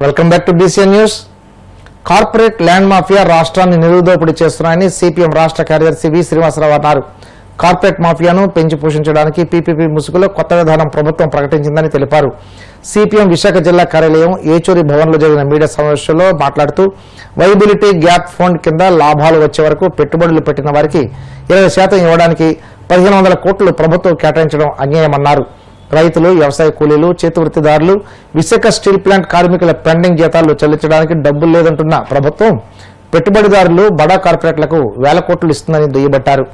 Welcome back to BCN news. Corporate land mafia రాష్ట్రాన్ని నిరుదోపిడీ చేస్తున్నాయని CPM రాష్ట్ర కార్యదర్శి వి శ్రీనివాసరావు అన్నారు. కార్పొరేట్ మాఫియాను పెంచి పోషించడానికి పీపీపీ ముసుగులో కొత్త విధానం ప్రభుత్వం ప్రకటించిందని తెలిపారు. సిపిఎం విశాఖ జిల్లా కార్యాలయం ఏచూరి భవన్లో జరిగిన మీడియా సమావేశంలో మాట్లాడుతూ వైబిలిటీ గ్యాప్ ఫండ్ కింద లాభాలు వచ్చే వరకు పెట్టుబడులు పెట్టిన వారికి 20% ఇవ్వడానికి 1500 కోట్లు ప్రభుత్వం కేటాయించడం అన్యాయమన్నారు. రైతులు, వ్యవసాయ కూలీలు, చేతివృత్తిదారులు, విశాఖ స్టీల్ ప్లాంట్ కార్మికుల పెండింగ్ జీతాలు చెల్లించడానికి డబ్బులు లేదంటున్న ప్రభుత్వం పెట్టుబడిదారులు, బడా కార్పొరేట్లకు 1000 కోట్లు ఇస్తుందని దుయ్యబట్టారు.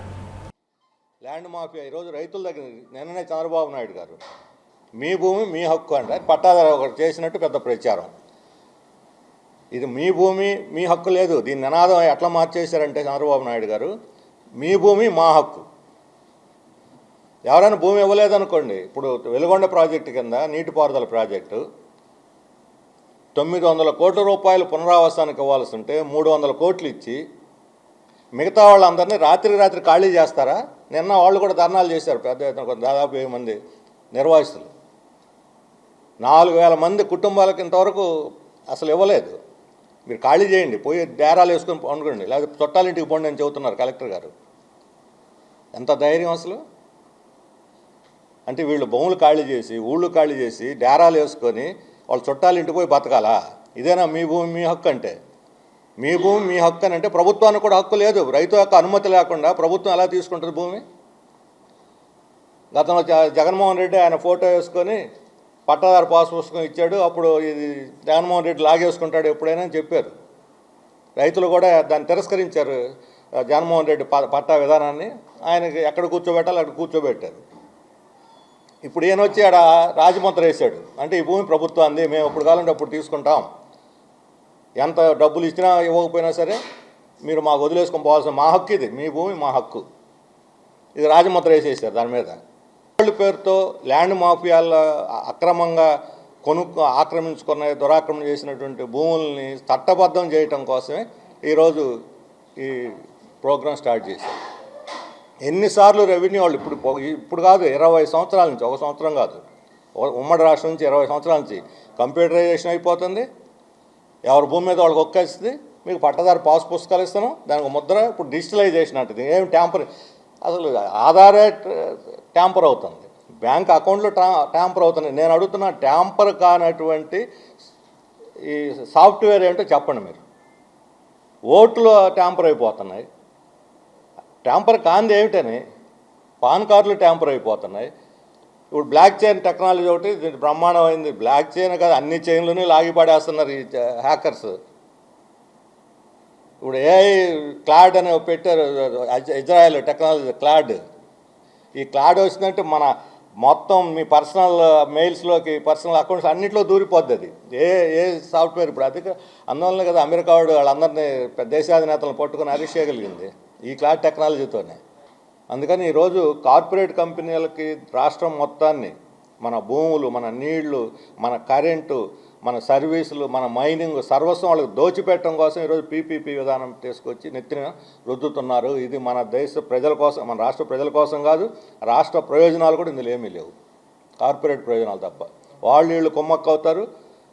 ల్యాండ్ మాఫియా ఈరోజు రైతుల దగ్గర నిన్ననే చంద్రబాబు నాయుడు గారు మీ భూమి మీ హక్కు అంటే పట్టాదారు ఒకటి చేసినట్టు పెద్ద ప్రచారం. ఇది మీ భూమి మీ హక్కు లేదు. దీని నినాదం ఎట్లా మార్చేశారంటే చంద్రబాబు నాయుడు గారు మీ భూమి మా హక్కు. ఎవరైనా భూమి ఇవ్వలేదనుకోండి, ఇప్పుడు వెలుగొండ ప్రాజెక్టు కింద నీటిపారుదల ప్రాజెక్టు 900 కోట్ల రూపాయలు పునరావాసానికి ఇవ్వాల్సి ఉంటే 300 కోట్లు ఇచ్చి మిగతా వాళ్ళందరినీ రాత్రి ఖాళీ చేస్తారా? నిన్న వాళ్ళు కూడా ధర్నాలు చేశారు పెద్ద ఎత్తున, దాదాపు 1000 మంది నిర్వాసితులు. 4000 మంది కుటుంబాలకు ఇంతవరకు అసలు ఇవ్వలేదు. మీరు ఖాళీ చేయండి, పోయి డేరాలు వేసుకొని పండుకోండి, లేకపోతే చుట్టాలింటికి పోండి అని చెబుతున్నారు కలెక్టర్ గారు. ఎంత ధైర్యం అసలు! అంటే వీళ్ళు భూములు ఖాళీ చేసి, ఊళ్ళు ఖాళీ చేసి, డేరాలు వేసుకొని వాళ్ళు చుట్టాలింటికి పోయి బతకాలా? ఇదేనా మీ భూమి మీ హక్కు అంటే? మీ భూమి మీ హక్కు అని అంటే ప్రభుత్వానికి కూడా హక్కు లేదు. రైతు యొక్క అనుమతి లేకుండా ప్రభుత్వం ఎలా తీసుకుంటుంది భూమి? గతంలో జగన్మోహన్ రెడ్డి ఆయన ఫోటో వేసుకొని పట్టాదారు పాస్ పుస్తకం ఇచ్చాడు. అప్పుడు ఇది జగన్మోహన్ రెడ్డి లాగేసుకుంటాడు ఎప్పుడైనా అని చెప్పారు. రైతులు కూడా దాన్ని తిరస్కరించారు. జగన్మోహన్ రెడ్డి పట్టా విధానాన్ని ఆయనకి ఎక్కడ కూర్చోబెట్టాలి అక్కడ కూర్చోబెట్టారు. ఇప్పుడు ఈయన వచ్చి ఆడ రాజముద్ర వేశాడు. అంటే ఈ భూమి ప్రభుత్వాన్ని, మేము ఎప్పుడు కావాలంటే అప్పుడు తీసుకుంటాం, ఎంత డబ్బులు ఇచ్చినా ఇవ్వకపోయినా సరే మీరు మాకు వదిలేసుకొని పోవాల్సిన మా హక్కు, ఇది మీ భూమి మా హక్కు. ఇది రాజముద్ర వేసేసారు దాని మీద. పేరుతో ల్యాండ్ మాఫియాల అక్రమంగా ఆక్రమించుకున్న, దురాక్రమణ చేసినటువంటి భూముల్ని చట్టబద్ధం చేయటం కోసమే ఈరోజు ఈ ప్రోగ్రాం స్టార్ట్ చేశారు. ఎన్నిసార్లు రెవెన్యూ వాళ్ళు ఇప్పుడు కాదు 20 సంవత్సరాల నుంచి, ఒక సంవత్సరం కాదు, ఉమ్మడి రాష్ట్రం నుంచి 20 సంవత్సరాల నుంచి కంప్యూటరైజేషన్ అయిపోతుంది. ఎవరి భూమి మీద వాళ్ళకి ఒక్కేస్తుంది. మీకు పట్టదారు పాస్ పుస్తకాలు ఇస్తాను, దానికి ముద్ర. ఇప్పుడు డిజిటలైజేషన్ అంటుంది. ఏమి ట్యాంపర్, అసలు ఆధారే ట్యాంపర్ అవుతుంది, బ్యాంక్ అకౌంట్లో ట్యాంపర్ అవుతుంది. నేను అడుగుతున్నా, ట్యాంపర్ కానటువంటి ఈ సాఫ్ట్వేర్ ఏంటో చెప్పండి మీరు. ఓట్లు ట్యాంపర్ అయిపోతున్నాయి. ట్యాంపర్ కాంది ఏమిటని పాన్ కార్డులు ట్యాంపర్ అయిపోతున్నాయి. ఇప్పుడు బ్లాక్ చైన్ టెక్నాలజీ ఒకటి బ్రహ్మాండమైంది. బ్లాక్ చైన్ కాదు, అన్ని చైన్లని లాగి పడేస్తున్నారు ఈ హ్యాకర్స్. ఇప్పుడు ఏఐ క్లాడ్ అని పెట్టారు, ఇజ్రాయెల్ టెక్నాలజీ క్లాడ్. ఈ క్లాడ్ వచ్చిందంటే మన మొత్తం మీ పర్సనల్ మెయిల్స్లోకి, పర్సనల్ అకౌంట్స్ అన్నింటిలో దూరిపోద్ది అది. ఏ సాఫ్ట్వేర్ ఇప్పుడు అది. అందువల్లనే కదా అమెరికా వాడు వాళ్ళందరినీ దేశాధినేతలను పట్టుకొని అరెస్ట్ చేయగలిగింది ఈ క్లాడ్ టెక్నాలజీతోనే. అందుకని ఈరోజు కార్పొరేట్ కంపెనీలకి రాష్ట్రం మొత్తాన్ని, మన భూములు, మన నీళ్లు, మన కరెంటు, మన సర్వీసులు, మన మైనింగ్ సర్వస్వం వాళ్ళకి దోచిపెట్టడం కోసం ఈరోజు పీపీపీ విధానం తీసుకొచ్చి నెత్తిన రుద్దుతున్నారు. ఇది మన దేశ ప్రజల కోసం, మన రాష్ట్ర ప్రజల కోసం కాదు, రాష్ట్ర ప్రయోజనాలు కూడా ఇందులో ఏమీ లేవు, కార్పొరేట్ ప్రయోజనాలు తప్ప. వాళ్ళు వీళ్ళు కుమ్మక్కవుతారు,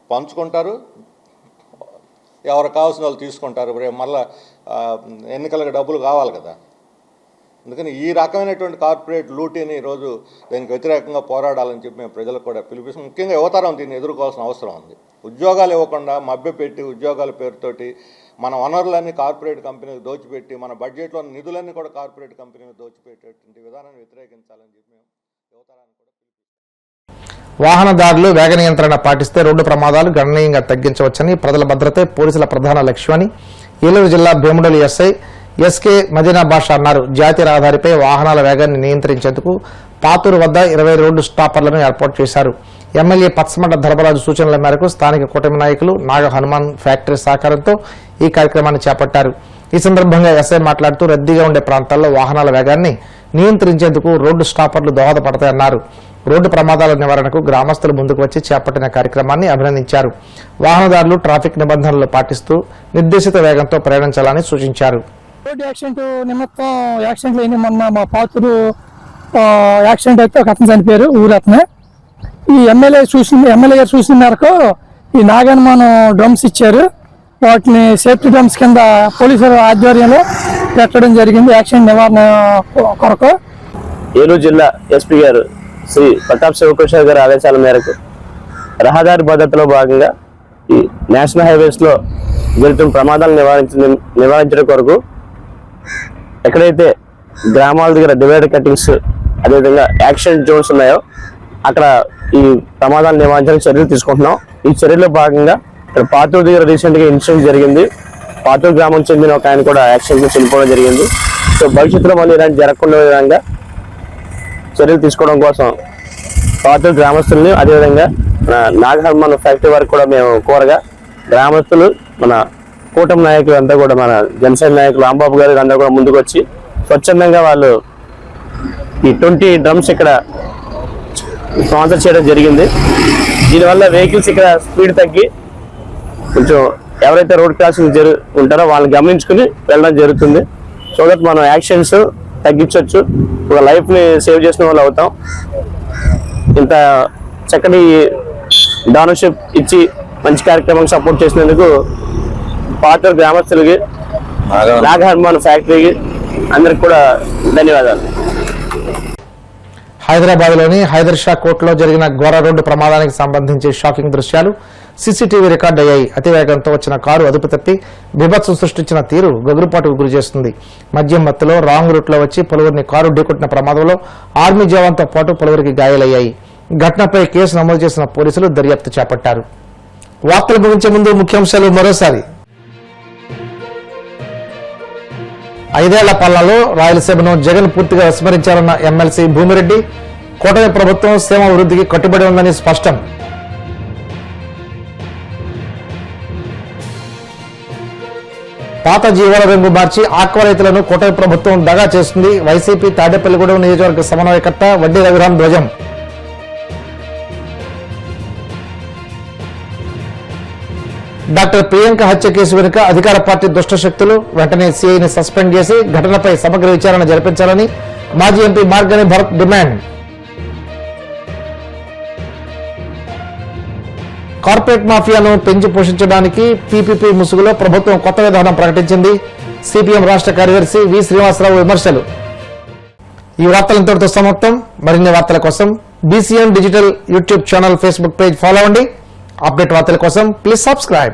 పంచుకుంటారు, ఎవరు కావాల్సిన వాళ్ళు తీసుకుంటారు. మళ్ళీ ఎన్నికలకు డబ్బులు కావాలి కదా. అందుకని ఈ రకమైనటువంటి కార్పొరేట్ లూటీని ఈరోజు దానికి వ్యతిరేకంగా పోరాడాలని చెప్పి మేము ప్రజలకు కూడా పిలిపిస్తాం. ముఖ్యంగా యువతరం దీన్ని ఎదుర్కోవాల్సిన అవసరం ఉంది. ఉద్యోగాలు ఇవ్వకుండా మభ్యపెట్టి ఉద్యోగాల పేరుతోటి మన వనరులన్నీ కార్పొరేట్ కంపెనీకి దోచిపెట్టి, మన బడ్జెట్లో నిధులన్నీ కూడా కార్పొరేట్ కంపెనీకి దోచిపెట్టేటువంటి విధానాన్ని వ్యతిరేకించాలని చెప్పి మేము యువతరాన్ని కూడా పిలిపిస్తాం. వాహనదారులు వేగ నియంత్రణ పాటిస్తే రోడ్డు ప్రమాదాలు గణనీయంగా తగ్గించవచ్చని, ప్రజల భద్రతే పోలీసుల ప్రధాన లక్ష్యమని ఏలూరు జిల్లా భీముడోలు ఎస్ఐ ఎస్కే మదీనా బాషా అన్నారు. జాతీయ రహదారిపై వాహనాల వేగాన్ని నియంత్రించేందుకు పాతూరు వద్ద 20 రోడ్డు స్టాపర్లను ఏర్పాటు చేశారు. ఎమ్మెల్యే పచ్చమట ధర్మరాజు సూచనల మేరకు స్థానిక కూటమి నాయకులు నాగ హనుమాన్ ఫ్యాక్టరీ సహకారంతో ఈ కార్యక్రమాన్ని చేపట్టారు. ఈ సందర్భంగా ఎస్ఐ మాట్లాడుతూ రద్దీగా ఉండే ప్రాంతాల్లో వాహనాల వేగాన్ని నియంత్రించేందుకు రోడ్డు స్టాపర్లు దోహదపడతాయన్నారు. రోడ్డు ప్రమాదాల నివారణకు గ్రామస్తులు ముందుకు వచ్చి చేపట్టిన కార్యక్రమాన్ని అభినందించారు. వాహనదారులు ట్రాఫిక్ నిబంధనలు పాటిస్తూ నిర్దేశిత వేగంతో ప్రయాణించాలని సూచించారు. రోడ్డు యాక్సిడెంట్ నిమిత్తం యాక్సిడెంట్లు అయిన మొన్న మా పాతూరు యాక్సిడెంట్ అయితే ఒక అతను చనిపోయారు, ఊరు అతనే. ఈ ఎమ్మెల్యే గారు చూసిన మేరకు ఈ నాగన్మానం డ్రమ్స్ ఇచ్చారు. వాటిని సేఫ్టీ డ్రమ్స్ కింద పోలీసుల ఆధ్వర్యంలో పెట్టడం జరిగింది యాక్సిడెంట్ నివారణ కొరకు. ఏలూరు జిల్లా ఎస్పీ గారు శ్రీ ప్రతాప్ శివకుమార్ గారి ఆదేశాల మేరకు రహదారి భద్రతలో భాగంగా ఈ నేషనల్ హైవేస్ లో జరుగుతున్న ప్రమాదాలను నివారించడం కొరకు ఎక్కడైతే గ్రామాల దగ్గర డివైడర్ కటింగ్స్ అదేవిధంగా యాక్సిడెంట్ జోన్స్ ఉన్నాయో అక్కడ ఈ ప్రమాదాలను నివారించడానికి చర్యలు తీసుకుంటున్నాం. ఈ చర్యలో భాగంగా ఇక్కడ పాతూరు దగ్గర రీసెంట్ గా ఇన్సిడెంట్ జరిగింది. పాతూరు గ్రామం చెందిన ఒక ఆయన కూడా యాక్సిడెంట్ లో చనిపోవడం జరిగింది. సో భవిష్యత్తులో మళ్ళీ ఇలాంటి జరగకుండా విధంగా చర్యలు తీసుకోవడం కోసం పాతూరు గ్రామస్తుల్ని అదేవిధంగా నాగహనుమాన్ ఫ్యాక్టరీ వరకు కూడా మేము కోరగా గ్రామస్తులు మన కూటమి నాయకులు అంతా కూడా మన జనసేన నాయకులు రాంబాబు గారు అందరూ కూడా ముందుకు వచ్చి స్వచ్ఛందంగా వాళ్ళు ఈ 20 డ్రమ్స్ ఇక్కడ స్పాన్సర్ చేయడం జరిగింది. దీనివల్ల వెహికల్స్ ఇక్కడ స్పీడ్ తగ్గి కొంచెం ఎవరైతే రోడ్ క్రాసింగ్ ఉంటారో వాళ్ళని గమనించుకుని వెళ్ళడం జరుగుతుంది. సో దట్ మనం యాక్సిడెంట్స్ తగ్గించవచ్చు, ఒక లైఫ్ని సేవ్ చేసిన వాళ్ళు అవుతాం. ఇంత చక్కటి డోనర్షిప్ ఇచ్చి మంచి కార్యక్రమానికి సపోర్ట్ చేసినందుకు పాతూరు గ్రామస్తులకి నాగహనుమాన్ ఫ్యాక్టరీకి అందరికి కూడా ధన్యవాదాలు. హైదరాబాద్లోని హైదర్ షా కోర్టులో జరిగిన ఘోర రోడ్డు ప్రమాదానికి సంబంధించి షాకింగ్ దృశ్యాలు సీసీటీవీ రికార్డు అయ్యాయి. అతివేగంతో వచ్చిన కారు అదుపు తప్పి బీభత్సం సృష్టించిన తీరు గగురుపాటుకు గురి చేస్తుంది. మద్యం మత్తులో రాంగ్ రూట్లో వచ్చి పలువురిని కారు ఢీకొట్టిన ప్రమాదంలో ఆర్మీ జవాన్తో పాటు పలువురికి గాయాలయ్యాయి. ఘటనపై కేసు నమోదు చేసిన పోలీసులు దర్యాప్తు చేపట్టారు. వార్తలు ముగించే ముందు ముఖ్యాంశాలు మరోసారి. 5 ఏళ్ల పాలనలో రాయలసీమను జగన్ పూర్తిగా విస్మరించారన్న ఎమ్మెల్సీ భూమిరెడ్డి. కూటమి ప్రభుత్వం సీమ అభివృద్ధికి కట్టుబడి ఉందని స్పష్టం. పాత జీవాల రంగు మార్చి ఆక్వా రైతులను కూటమి ప్రభుత్వం దగా చేస్తుంది. వైసీపీ తాడేపల్లిగూడెం నియోజకవర్గ సమన్వయకర్త వడ్డీ రఘురాం ధ్వజం. డాక్టర్ ప్రియాంక హత్య కేసు వెనుక అధికార పార్టీ దుష్ట శక్తులు, వెంటనే సీఐని సస్పెండ్ చేసి ఘటనపై సమగ్ర విచారణ జరిపించాలని మాజీ MP Margani Bharat demand. Corporate మాఫియాను పెంచి పోషించడానికి పీపీపీ ముసుగులో ప్రభుత్వం కొత్త విధానం ప్రకటించింది. సిపిఎం రాష్ట్ర కార్యదర్శి వి శ్రీనివాసరావు విమర్శలు. ఈ వార్తలు ఇంతటితో సమాప్తం. మరిన్ని వార్తల కోసం BCN digital YouTube channel, Facebook page follow అవ్వండి. అప్డేట్ వార్తల కోసం ప్లీజ్ సబ్స్క్రైబ్.